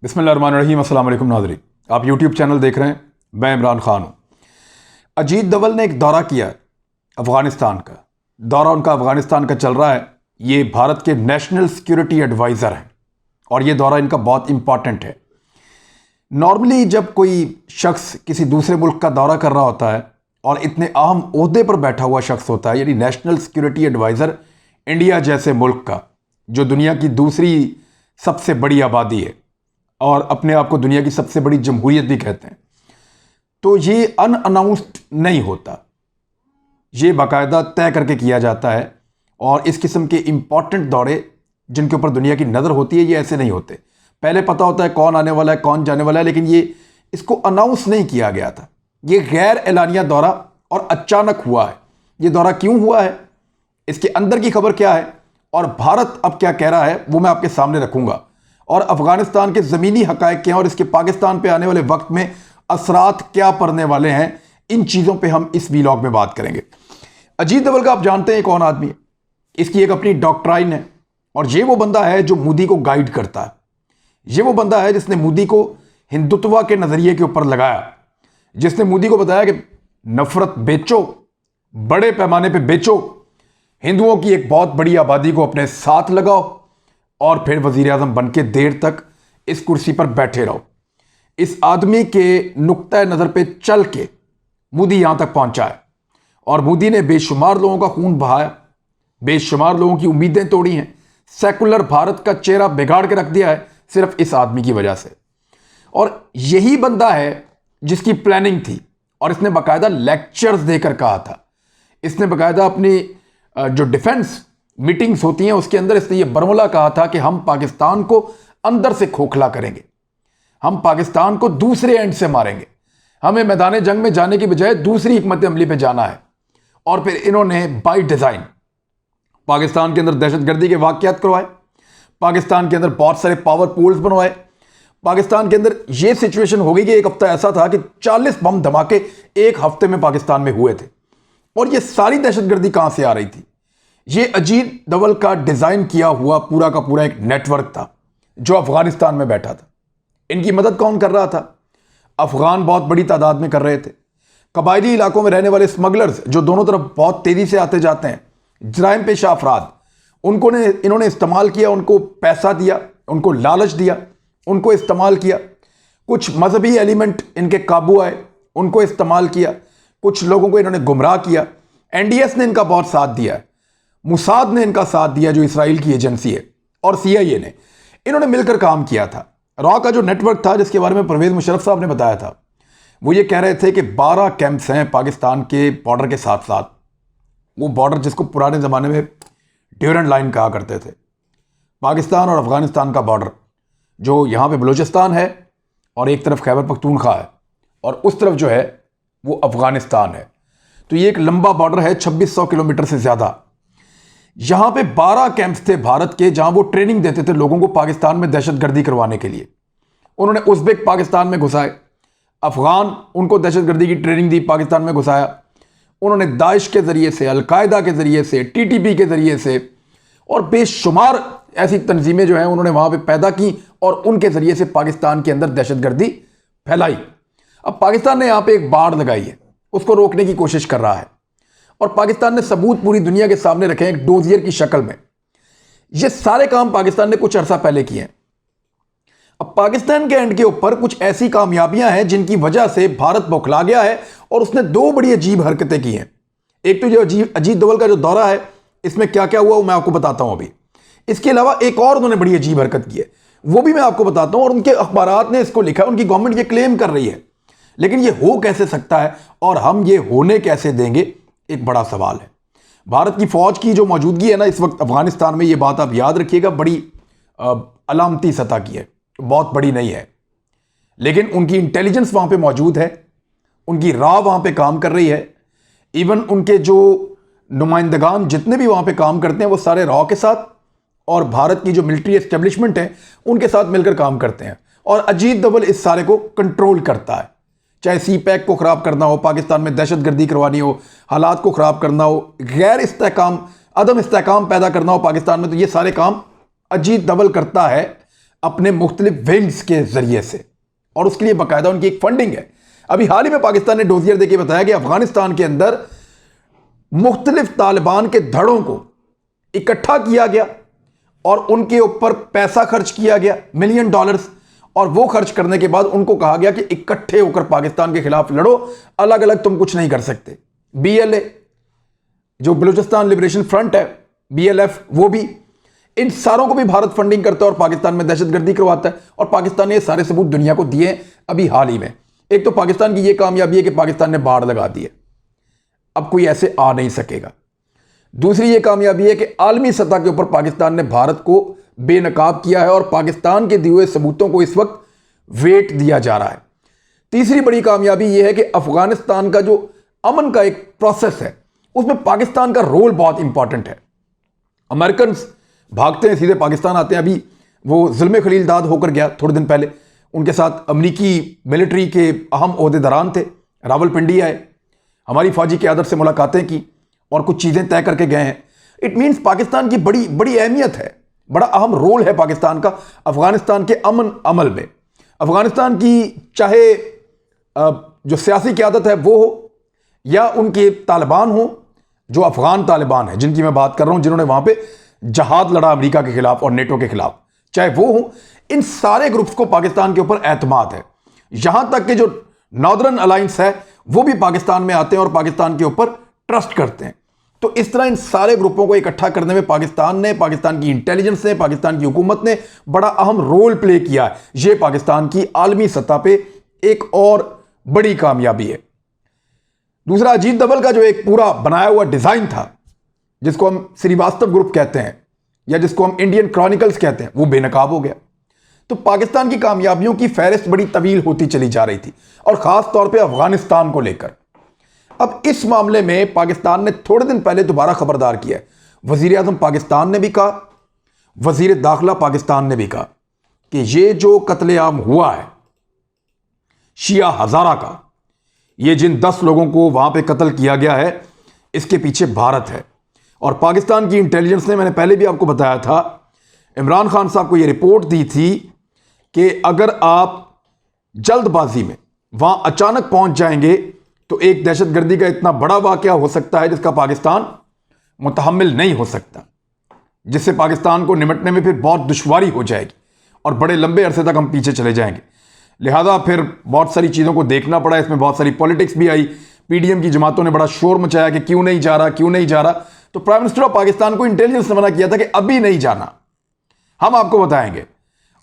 बिस्मिल्लाहिर्रहमानिर्रहीम। अस्सलाम वालेकुम नाज़रीन, आप यूट्यूब चैनल देख रहे हैं। मैं इमरान खान हूँ। अजीत दवल ने एक दौरा किया अफ़गानिस्तान का। दौरा उनका अफ़गानिस्तान का चल रहा है। ये भारत के नेशनल सिक्योरिटी एडवाइज़र हैं और ये दौरा इनका बहुत इंपॉर्टेंट है। नॉर्मली जब कोई शख्स किसी दूसरे मुल्क का दौरा कर रहा होता है और इतने अहम ओहदे पर बैठा हुआ शख्स होता है, यानी नेशनल सिक्योरिटी एडवाइज़र इंडिया जैसे मुल्क का, जो दुनिया की दूसरी सबसे बड़ी आबादी है और अपने आप को दुनिया की सबसे बड़ी जमहूरियत भी कहते हैं, तो ये अनअनाउंस्ड नहीं होता। ये बाकायदा तय करके किया जाता है और इस किस्म के इंपॉर्टेंट दौरे जिनके ऊपर दुनिया की नज़र होती है, ये ऐसे नहीं होते। पहले पता होता है कौन आने वाला है, कौन जाने वाला है, लेकिन ये इसको अनाउंस नहीं किया गया था। ये गैर एलानिया दौरा और अचानक हुआ है। ये दौरा क्यों हुआ है, इसके अंदर की खबर क्या है और भारत अब क्या कह रहा है, वो मैं आपके सामने रखूंगा। और अफगानिस्तान के ज़मीनी हक़ाइक़ क्या हैं और इसके पाकिस्तान पे आने वाले वक्त में असरात क्या पड़ने वाले हैं, इन चीज़ों पे हम इस वीलॉग में बात करेंगे। अजीत दवल का आप जानते हैं कौन आदमी है। इसकी एक अपनी डॉक्ट्राइन है और ये वो बंदा है जो मोदी को गाइड करता है। ये वो बंदा है जिसने मोदी को हिंदुत्व के नज़रिए के ऊपर लगाया, जिसने मोदी को बताया कि नफरत बेचो, बड़े पैमाने पे बेचो, हिंदुओं की एक बहुत बड़ी आबादी को अपने साथ लगाओ और फिर वज़ीर आज़म बन के देर तक इस कुर्सी पर बैठे रहो। इस आदमी के नुक्ता नज़र पे चल के मोदी यहाँ तक पहुँचा है और मोदी ने बेशुमार लोगों का खून बहाया, बेशुमार लोगों की उम्मीदें तोड़ी हैं, सेकुलर भारत का चेहरा बिगाड़ के रख दिया है सिर्फ इस आदमी की वजह से। और यही बंदा है जिसकी प्लानिंग थी और इसने बाकायदा लेक्चर्स देकर कहा था। इसने बाकायदा अपनी जो डिफेंस मीटिंग्स होती हैं उसके अंदर इसने ये बरमला कहा था कि हम पाकिस्तान को अंदर से खोखला करेंगे, हम पाकिस्तान को दूसरे एंड से मारेंगे, हमें मैदान जंग में जाने की बजाय दूसरी हिकमत अमली पे जाना है। और फिर इन्होंने बाय डिज़ाइन पाकिस्तान के अंदर दहशतगर्दी के वाक़यात करवाए, पाकिस्तान के अंदर बहुत सारे पावर पूल्स बनवाए। पाकिस्तान के अंदर यह सिचुएशन हो गई कि एक हफ्ता ऐसा था कि 40 बम धमाके एक हफ्ते में पाकिस्तान में हुए थे। और ये सारी दहशतगर्दी कहां से आ रही थी? ये अजीत दवल का डिजाइन किया हुआ पूरा का पूरा एक नेटवर्क था जो अफगानिस्तान में बैठा था। इनकी मदद कौन कर रहा था? अफगान बहुत बड़ी तादाद में कर रहे थे। कबायली इलाकों में रहने वाले स्मगलर्स जो दोनों तरफ बहुत तेजी से आते जाते हैं, जराइम पेशा अफराद, इन्होंने इस्तेमाल किया, उनको पैसा दिया, उनको लालच दिया, उनको इस्तेमाल किया। कुछ मजहबी एलिमेंट इनके काबू आए, उनको इस्तेमाल किया। कुछ लोगों को इन्होंने गुमराह किया। एनडीएस ने इनका बहुत साथ दिया है, मुसाद ने इनका साथ दिया जो इसराइल की एजेंसी है, और सीआईए ने। इन्होंने मिलकर काम किया था। रॉ का जो नेटवर्क था जिसके बारे में परवेज मुशर्रफ साहब ने बताया था, वो ये कह रहे थे कि 12 कैंप्स हैं पाकिस्तान के बॉर्डर के साथ साथ। वो बॉर्डर जिसको पुराने ज़माने में ड्यूरेंट लाइन कहा करते थे, पाकिस्तान और अफगानिस्तान का बॉर्डर, जो यहाँ पे बलूचिस्तान है और एक तरफ खैबर पख्तूनख्वा है और उस तरफ जो है वो अफगानिस्तान है। तो ये एक लंबा बॉर्डर है, 2600 किलोमीटर से ज़्यादा। यहाँ पे 12 कैंप्स थे भारत के जहाँ वो ट्रेनिंग देते थे लोगों को पाकिस्तान में दहशतगर्दी करवाने के लिए। उन्होंने उज़्बेक पाकिस्तान में घुसाए, अफगान उनको दहशतगर्दी की ट्रेनिंग दी, पाकिस्तान में घुसाया। उन्होंने दाइश के ज़रिए से, अलकायदा के ज़रिए से, टीटीपी के ज़रिए से और बेशुमार ऐसी तंजीमें जो हैं उन्होंने वहाँ पे पैदा की और उनके ज़रिए से पाकिस्तान के अंदर दहशतगर्दी फैलाई। अब पाकिस्तान ने यहाँ पे एक बाड़ लगाई है, उसको रोकने की कोशिश कर रहा है और पाकिस्तान ने सबूत पूरी दुनिया के सामने रखे हैं एक डोजियर की शक्ल में। ये सारे काम पाकिस्तान ने कुछ अरसा पहले किए हैं। अब पाकिस्तान के एंड के ऊपर कुछ ऐसी कामयाबियां हैं जिनकी वजह से भारत बौखला गया है और उसने दो बड़ी अजीब हरकतें की हैं। एक तो जो अजीत दवल का जो दौरा है, इसमें क्या क्या हुआ वो मैं आपको बताता हूं अभी। इसके अलावा एक और उन्होंने बड़ी अजीब हरकत की है, वो भी मैं आपको बताता हूं। और उनके अखबारात ने इसको लिखा है, उनकी गवर्नमेंट ये क्लेम कर रही है, लेकिन ये हो कैसे सकता है और हम ये होने कैसे देंगे, एक बड़ा सवाल है। भारत की फौज की जो मौजूदगी है ना इस वक्त अफगानिस्तान में, ये बात आप याद रखिएगा, बड़ी अलामती सतह की है, बहुत बड़ी नहीं है, लेकिन उनकी इंटेलिजेंस वहां पे मौजूद है, उनकी राह वहां पे काम कर रही है। इवन उनके जो नुमाइंदगान जितने भी वहां पे काम करते हैं वो सारे रॉ के साथ और भारत की जो मिलिट्री एस्टेब्लिशमेंट है उनके साथ मिलकर काम करते हैं। और अजीत दवल इस सारे को कंट्रोल करता है, चाहे सी पैक को ख़राब करना हो, पाकिस्तान में दहशतगर्दी करवानी हो, हालात को ख़राब करना हो, गैर इस्तेहकाम, अदम इस्तेहकाम पैदा करना हो पाकिस्तान में, तो ये सारे काम अजीत दवल करता है अपने मुख्तलिफ विंग्स के जरिए से, और उसके लिए बाकायदा उनकी एक फंडिंग है। अभी हाल ही में पाकिस्तान ने डोजियर देके बताया कि अफगानिस्तान के अंदर मुख्तलिफ तालिबान के धड़ों को इकट्ठा किया गया और उनके ऊपर पैसा खर्च किया गया, $1 मिलियन, और वो खर्च करने के बाद उनको कहा गया कि इकट्ठे होकर पाकिस्तान के खिलाफ लड़ो, अलग अलग तुम कुछ नहीं कर सकते। BLA जो बलूचिस्तान लिबरेशन फ्रंट है, BLF, वो भी, इन सारों को भी भारत फंडिंग करता है और पाकिस्तान में दहशतगर्दी करवाता है। और पाकिस्तान ने ये सारे सबूत दुनिया को दिए अभी हाल ही में। एक तो पाकिस्तान की ये कामयाबी है कि पाकिस्तान ने बाड़ लगा दी है, अब कोई ऐसे आ नहीं सकेगा। दूसरी ये कामयाबी है कि आलमी सतह के ऊपर पाकिस्तान ने भारत को बेनकाब किया है और पाकिस्तान के दिए हुए सबूतों को इस वक्त वेट दिया जा रहा है। तीसरी बड़ी कामयाबी यह है कि अफगानिस्तान का जो अमन का एक प्रोसेस है उसमें पाकिस्तान का रोल बहुत इंपॉर्टेंट है। अमेरिकन भागते हैं सीधे पाकिस्तान आते हैं। अभी वो जुल्म खलीलदाद होकर गया थोड़े दिन पहले, उनके साथ अमरीकी मिलिट्री के अहम ओहदेदारान थे, रावलपिंडी आए, हमारी फौजी क़यादत से मुलाकातें की और कुछ चीज़ें तय करके गए हैं। इट मीन्स पाकिस्तान की बड़ी बड़ी अहमियत है, बड़ा अहम रोल है पाकिस्तान का अफगानिस्तान के अमन अमल में। अफगानिस्तान की चाहे जो सियासी क़यादत है वो हो या उनके तालिबान हो, जो अफगान तालिबान है जिनकी मैं बात कर रहा हूं, जिन्होंने वहां पे जहाद लड़ा अमेरिका के खिलाफ और नेटो के खिलाफ, चाहे वो हो, इन सारे ग्रुप्स को पाकिस्तान के ऊपर एतमाद है। यहां तक कि जो नॉर्दर्न अलायंस है वो भी पाकिस्तान में आते हैं और पाकिस्तान के ऊपर ट्रस्ट करते हैं। तो इस तरह इन सारे ग्रुपों को इकट्ठा करने में पाकिस्तान ने, पाकिस्तान की इंटेलिजेंस ने, पाकिस्तान की हुकूमत ने बड़ा अहम रोल प्ले किया है। यह पाकिस्तान की आलमी सतह पे एक और बड़ी कामयाबी है। दूसरा, अजीत डोभाल का जो एक पूरा बनाया हुआ डिजाइन था, जिसको हम श्रीवास्तव ग्रुप कहते हैं या जिसको हम इंडियन क्रॉनिकल्स कहते हैं, वो बेनकाब हो गया। तो पाकिस्तान की कामयाबियों की फहरिस्त बड़ी तवील होती चली जा रही थी और खास तौर पे अफगानिस्तान को लेकर। अब इस मामले में पाकिस्तान ने थोड़े दिन पहले दोबारा खबरदार किया है। वजीर आजम पाकिस्तान ने भी कहा, वजीर दाखिला पाकिस्तान ने भी कहा कि ये जो कत्लेआम हुआ है शिया हजारा का, ये जिन 10 लोगों को वहां पे कत्ल किया गया है, इसके पीछे भारत है। और पाकिस्तान की इंटेलिजेंस ने, मैंने पहले भी आपको बताया था, इमरान खान साहब को यह रिपोर्ट दी थी कि अगर आप जल्दबाजी में वहां अचानक पहुंच जाएंगे तो एक दहशतगर्दी का इतना बड़ा वाकया हो सकता है जिसका पाकिस्तान मुतहम्मिल नहीं हो सकता, जिससे पाकिस्तान को निपटने में फिर बहुत दुश्वारी हो जाएगी और बड़े लंबे अरसे तक हम पीछे चले जाएंगे। लिहाजा फिर बहुत सारी चीज़ों को देखना पड़ा, इसमें बहुत सारी पॉलिटिक्स भी आई। पीडीएम की जमातों ने बड़ा शोर मचाया कि क्यों नहीं जा रहा, क्यों नहीं जा रहा। तो प्राइम मिनिस्टर ऑफ पाकिस्तान को इंटेलिजेंस ने मना किया था कि अभी नहीं जाना, हम आपको बताएंगे,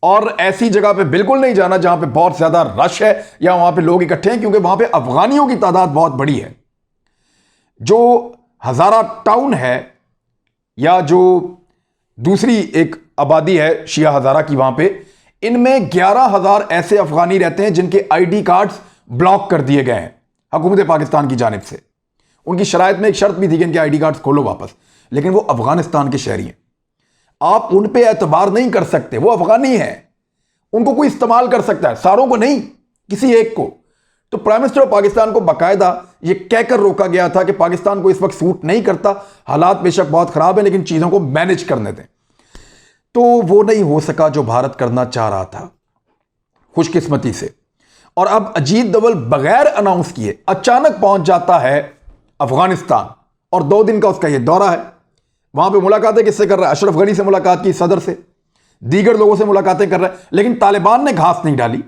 और ऐसी जगह पे बिल्कुल नहीं जाना जहां पे बहुत ज्यादा रश है या वहां पे लोग इकट्ठे हैं, क्योंकि वहां पे अफगानियों की तादाद बहुत बड़ी है। जो हजारा टाउन है या जो दूसरी एक आबादी है शिया हजारा की, वहां पे इनमें 11,000 ऐसे अफगानी रहते हैं जिनके आईडी कार्ड्स ब्लॉक कर दिए गए हैं हुकूमत पाकिस्तान की जानिब से। उनकी शराइत में एक शर्त भी थी कि इनके आईडी कार्ड्स खोलो वापस, लेकिन वो अफगानिस्तान के शहरी हैं, आप उन पे एतबार नहीं कर सकते, वो अफगानी है, उनको कोई इस्तेमाल कर सकता है, सारों को नहीं, किसी एक को। तो प्राइम मिनिस्टर ऑफ पाकिस्तान को बाकायदा ये कहकर रोका गया था कि पाकिस्तान को इस वक्त सूट नहीं करता, हालात बेशक बहुत खराब है लेकिन चीजों को मैनेज करने दें। तो वो नहीं हो सका जो भारत करना चाह रहा था, खुशकिस्मती से। और अब अजीत डोभाल बगैर अनाउंस किए अचानक पहुंच जाता है अफगानिस्तान, और 2 दिन का उसका ये दौरा है। वहां पे मुलाकातें किससे कर रहा है? अशरफ गनी से मुलाकात की, सदर से, दीगर लोगों से मुलाकातें कर रहा है, लेकिन तालिबान ने घास नहीं डाली।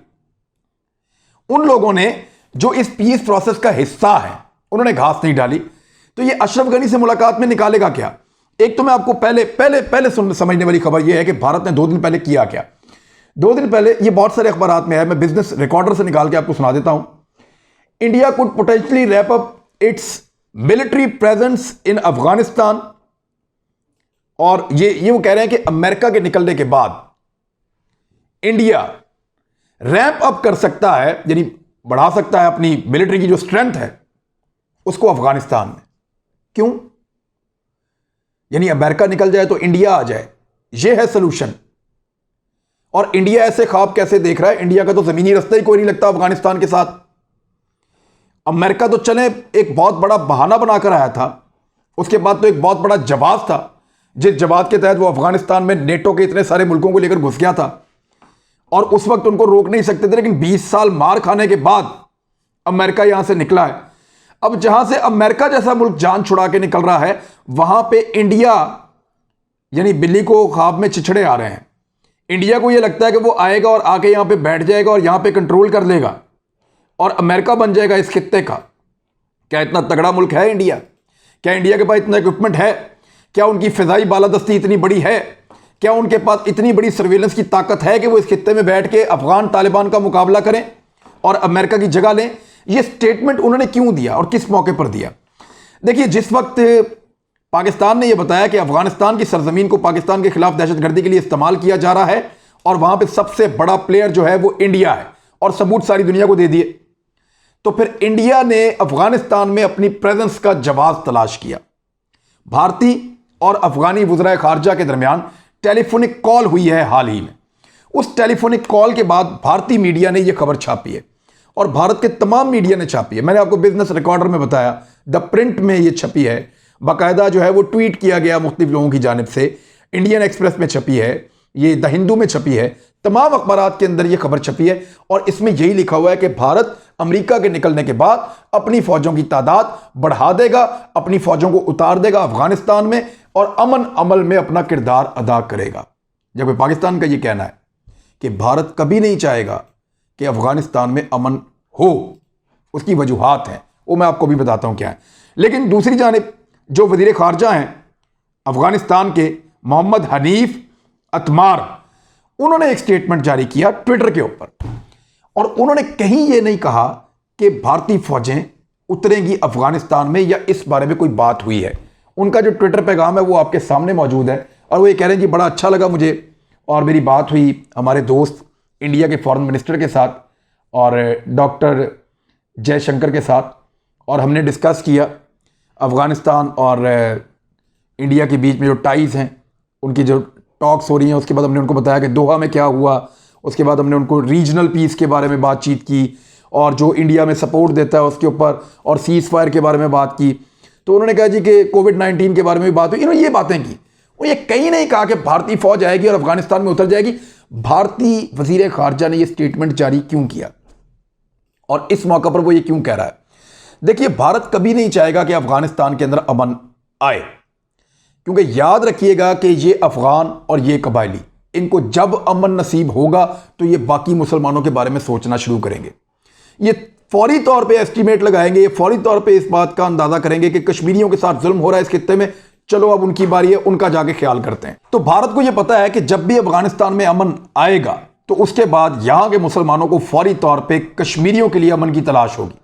उन लोगों ने जो इस पीस प्रोसेस का हिस्सा है उन्होंने घास नहीं डाली। तो ये अशरफ गनी से मुलाकात में निकालेगा क्या? एक तो मैं आपको पहले समझने वाली खबर यह है कि भारत ने 2 दिन पहले किया क्या। 2 दिन पहले, ये बहुत सारे अखबारात में है, मैं बिजनेस रिकॉर्डर से निकाल के आपको सुना देता हूं। India could potentially wrap up it's military presence in Afghanistan. और ये वो कह रहे हैं कि अमेरिका के निकलने के बाद इंडिया रैंप अप कर सकता है, यानी बढ़ा सकता है अपनी मिलिट्री की जो स्ट्रेंथ है उसको अफगानिस्तान में। क्यों? यानी अमेरिका निकल जाए तो इंडिया आ जाए, यह है सलूशन। और इंडिया ऐसे ख्वाब कैसे देख रहा है? इंडिया का तो जमीनी रास्ता ही कोई नहीं लगता अफगानिस्तान के साथ। अमेरिका तो चले एक बहुत बड़ा बहाना बनाकर आया था, उसके बाद तो एक बहुत बड़ा जवाब था, जिस जवाब के तहत वो अफगानिस्तान में नेटो के इतने सारे मुल्कों को लेकर घुस गया था। और उस वक्त उनको रोक नहीं सकते थे, लेकिन 20 साल मार खाने के बाद अमेरिका यहां से निकला है। अब जहां से अमेरिका जैसा मुल्क जान छुड़ा के निकल रहा है, वहां पे इंडिया यानी बिल्ली को ख्वाब में चिछड़े आ रहे हैं। इंडिया को यह लगता है कि वो आएगा और आके यहां पे बैठ जाएगा और यहां पे कंट्रोल कर लेगा और अमेरिका बन जाएगा इस खित्ते का। क्या इतना तगड़ा मुल्क है इंडिया? क्या इंडिया के पास इतना इक्विपमेंट है? क्या उनकी फिजाई बालादस्ती इतनी बड़ी है? क्या उनके पास इतनी बड़ी सर्वेलेंस की ताकत है कि वो इस खित्ते में बैठ के अफगान तालिबान का मुकाबला करें और अमेरिका की जगह लें? ये स्टेटमेंट उन्होंने क्यों दिया और किस मौके पर दिया? देखिए, जिस वक्त पाकिस्तान ने यह बताया कि अफगानिस्तान की सरजमीन को पाकिस्तान के खिलाफ दहशतगर्दी के लिए इस्तेमाल किया जा रहा है और वहां पर सबसे बड़ा प्लेयर जो है वो इंडिया है और सबूत सारी दुनिया को दे दिए, तो फिर इंडिया ने अफगानिस्तान में अपनी प्रेजेंस का जवाब तलाश किया। भारतीय और अफगानी वज़ीर खारजा के दरमियान टेलीफोनिक कॉल हुई है हाल ही में। उस टेलीफोनिक कॉल के बाद भारतीय मीडिया ने यह खबर छापी है और भारत के तमाम मीडिया ने छापी है। मैंने आपको बिजनेस रिकॉर्डर में बताया, द प्रिंट में यह छपी है, बाकायदा जो है वो ट्वीट किया गया मुख्तलिफ लोगों की जानिब से। इंडियन एक्सप्रेस में छपी है, ये द हिंदू में छपी है, तमाम अखबारात के अंदर यह खबर छपी है और इसमें यही लिखा हुआ है कि भारत अमेरिका के निकलने के बाद अपनी फौजों की तादाद बढ़ा देगा, अपनी फौजों को उतार देगा अफगानिस्तान में और अमन अमल में अपना किरदार अदा करेगा। जबकि पाकिस्तान का यह कहना है कि भारत कभी नहीं चाहेगा कि अफगानिस्तान में अमन हो। उसकी वजूहात हैं, वो मैं आपको भी बताता हूं क्या है। लेकिन दूसरी जानिब जो वजीर खारजा हैं अफगानिस्तान के, मोहम्मद हनीफ अतमार, उन्होंने एक स्टेटमेंट जारी किया ट्विटर के ऊपर और उन्होंने कहीं यह नहीं कहा कि भारतीय फौजें उतरेंगी अफगानिस्तान में या इस बारे में कोई बात हुई है। उनका जो ट्विटर पैगाम है वो आपके सामने मौजूद है और वो ये कह रहे हैं कि बड़ा अच्छा लगा मुझे और मेरी बात हुई हमारे दोस्त इंडिया के फॉरेन मिनिस्टर के साथ और डॉक्टर जयशंकर के साथ और हमने डिस्कस किया अफ़गानिस्तान और इंडिया के बीच में जो टाइज़ हैं, उनकी जो टॉक्स हो रही हैं। उसके बाद हमने उनको बताया कि दोहा में क्या हुआ। उसके बाद हमने उनको रीजनल पीस के बारे में बातचीत की और जो इंडिया में सपोर्ट देता है उसके ऊपर और सीज़ फायर के बारे में बात की। तो उन्होंने कहा जी कि कोविड-19 के बारे में भी बात हुई। इन्होंने ये बातें की। वो ये कहीं नहीं कहा कि भारतीय फौज आएगी और अफगानिस्तान में उतर जाएगी। भारतीय वजीर खारजा ने ये स्टेटमेंट जारी क्यों किया और इस मौके पर वो ये क्यों कह रहा है? देखिए, भारत कभी नहीं चाहेगा कि अफगानिस्तान के अंदर अमन आए, क्योंकि याद रखिएगा कि ये अफगान और ये कबायली, इनको जब अमन नसीब होगा तो ये बाकी मुसलमानों के बारे में सोचना शुरू करेंगे। ये फौरी तौर पे एस्टीमेट लगाएंगे, ये फौरी तौर पे इस बात का अंदाजा करेंगे कि कश्मीरियों के साथ जुल्म हो रहा है इस खित्ते में, चलो अब उनकी बारी है, उनका जाके ख्याल करते हैं। तो भारत को यह पता है कि जब भी अफगानिस्तान में अमन आएगा तो उसके बाद यहां के मुसलमानों को फौरी तौर पे कश्मीरियों के लिए अमन की तलाश होगी।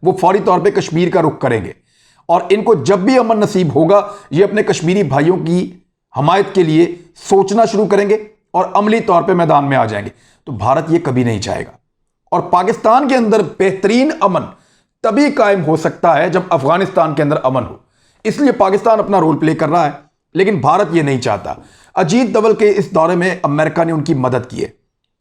वो फौरी तौर पे कश्मीर का रुख करेंगे और इनको जब भी अमन नसीब होगा ये अपने कश्मीरी भाइयों की हमायत के लिए सोचना शुरू करेंगे और अमली तौर पे मैदान में आ जाएंगे। तो भारत ये कभी नहीं चाहेगा और पाकिस्तान के अंदर बेहतरीन अमन तभी कायम हो सकता है जब अफगानिस्तान के अंदर अमन हो। इसलिए पाकिस्तान अपना रोल प्ले कर रहा है, लेकिन भारत ये नहीं चाहता। अजीत डोभाल के इस दौरे में अमेरिका ने उनकी मदद की है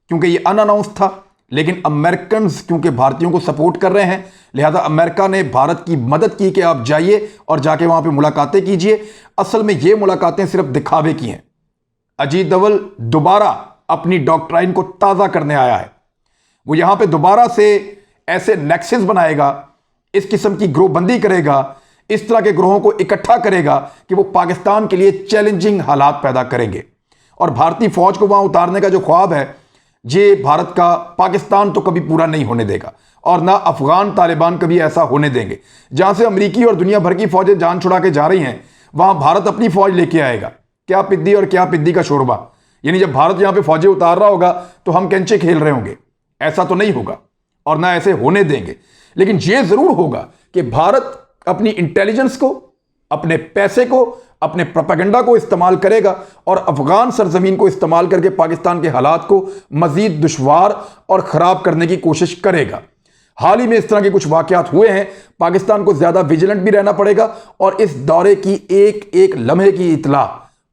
क्योंकि ये अनअनाउंस था, लेकिन अमेरिकन क्योंकि भारतीयों को सपोर्ट कर रहे हैं, लिहाजा अमेरिका ने भारत की मदद की कि आप जाइए और जाके वहां पे मुलाकातें कीजिए। असल में ये मुलाकातें सिर्फ दिखावे की हैं। अजीत डोभाल दोबारा अपनी डॉक्ट्राइन को ताज़ा करने आया है। वो यहां पे दोबारा से ऐसे नेक्सस बनाएगा, इस किस्म की ग्रोहबंदी करेगा, इस तरह के ग्रोहों को इकट्ठा करेगा कि वो पाकिस्तान के लिए चैलेंजिंग हालात पैदा करेंगे। और भारतीय फौज को वहां उतारने का जो ख्वाब है, ये भारत का पाकिस्तान तो कभी पूरा नहीं होने देगा और ना अफगान तालिबान कभी ऐसा होने देंगे। जहां से अमेरिकी और दुनिया भर की फौजें जान छुड़ा के जा रही हैं, वहां भारत अपनी फौज लेके आएगा। क्या पिद्दी और क्या पिद्दी का शोरबा, यानी जब भारत यहां पे फौजें उतार रहा होगा तो हम कैंचे खेल रहे होंगे। ऐसा तो नहीं होगा और ना ऐसे होने देंगे। लेकिन यह जरूर होगा कि भारत अपनी इंटेलिजेंस को, अपने पैसे को, अपने प्रोपेगेंडा को इस्तेमाल करेगा और अफगान सरजमीन को इस्तेमाल करके पाकिस्तान के हालात को मजीद दुश्वार और ख़राब करने की कोशिश करेगा। हाल ही में इस तरह के कुछ वाक़यात हुए हैं। पाकिस्तान को ज़्यादा विजिलेंट भी रहना पड़ेगा और इस दौरे की एक एक लम्हे की इतला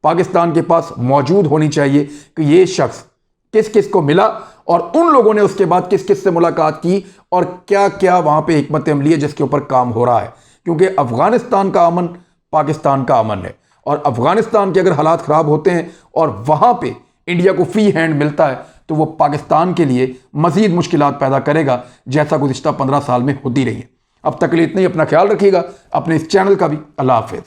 पाकिस्तान के पास मौजूद होनी चाहिए कि ये शख्स किस किस को मिला और उन लोगों ने उसके बाद किस किस से मुलाकात की और क्या क्या वहाँ पे हिकमत अमली है जिसके ऊपर काम हो रहा है। क्योंकि अफगानिस्तान का अमन पाकिस्तान का अमन है और अफगानिस्तान के अगर हालात ख़राब होते हैं और वहाँ पे इंडिया को फ्री हैंड मिलता है तो वो पाकिस्तान के लिए मज़ीद मुश्किलात पैदा करेगा, जैसा गुज़िश्ता 15 साल में होती रही है। अब तक के लिए इतना ही। अपना ख्याल रखिएगा, अपने इस चैनल का भी। अल्लाह हाफ़िज़।